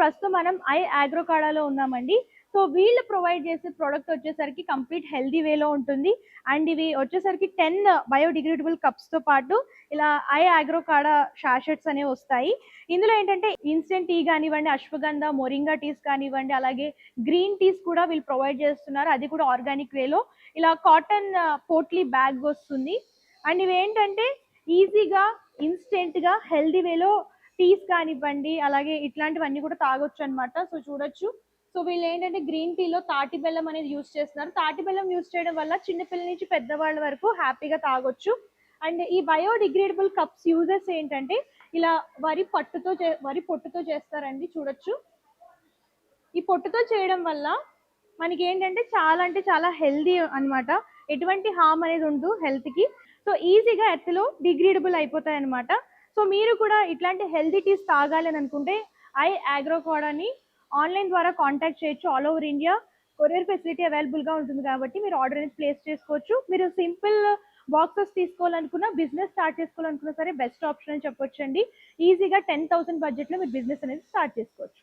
ప్రస్తుతం మనం ఐ ఆగ్రోకాడాలో ఉన్నామండి. సో వీళ్ళు ప్రొవైడ్ చేసే ప్రొడక్ట్ వచ్చేసరికి కంప్లీట్ హెల్దీ వేలో ఉంటుంది. అండ్ ఇవి వచ్చేసరికి 10 బయోడిగ్రేడబుల్ కప్స్తో పాటు ఇలా ఐ ఆగ్రోకాడా షాషెట్స్ అనేవి వస్తాయి. ఇందులో ఏంటంటే ఇన్స్టెంట్ టీ కానివ్వండి, అశ్వగంధ, మొరింగా టీస్ కానివ్వండి, అలాగే గ్రీన్ టీస్ కూడా వీళ్ళు ప్రొవైడ్ చేస్తున్నారు. అది కూడా ఆర్గానిక్ వేలో. ఇలా కాటన్ పోట్లీ బ్యాగ్ వస్తుంది. అండ్ ఇవి ఏంటంటే ఈజీగా ఇన్స్టెంట్గా హెల్దీ వేలో టీస్ కానివ్వండి, అలాగే ఇట్లాంటివన్నీ కూడా తాగొచ్చు అనమాట. సో చూడొచ్చు. సో వీళ్ళు ఏంటంటే గ్రీన్ టీలో తాటి బెల్లం అనేది యూస్ చేస్తున్నారు. తాటి బెల్లం యూస్ చేయడం వల్ల చిన్నపిల్లల నుంచి పెద్దవాళ్ళ వరకు హ్యాపీగా తాగొచ్చు. అండ్ ఈ బయోడిగ్రేడబుల్ కప్స్ యూజెస్ ఏంటంటే ఇలా వరి పొట్టుతో చేస్తారండి. చూడొచ్చు. ఈ పొట్టుతో చేయడం వల్ల మనకి ఏంటంటే చాలా అంటే చాలా హెల్దీ అన్నమాట. ఎటువంటి హార్మ్ అనేది ఉండదు హెల్త్కి. సో ఈజీగా ఎర్త్లో డిగ్రేడబుల్ అయిపోతాయి అనమాట. సో మీరు కూడా ఇట్లాంటి హెల్దీ టీస్ తాగాలి అని అనుకుంటే ఐ ఆగ్రోకాడాని ఆన్లైన్ ద్వారా కాంటాక్ట్ చేయొచ్చు. All over India courier facility అవైలబుల్గా ఉంటుంది కాబట్టి మీరు ఆర్డర్ అనేది ప్లేస్ చేసుకోవచ్చు. మీరు సింపుల్ బాక్సెస్ తీసుకోవాలనుకున్నా, బిజినెస్ స్టార్ట్ చేసుకోవాలనుకున్నా సరే బెస్ట్ ఆప్షన్ అని చెప్పొచ్చండి. ఈజీగా 10,000 బడ్జెట్లో మీరు బిజినెస్ అనేది స్టార్ట్ చేసుకోవచ్చు.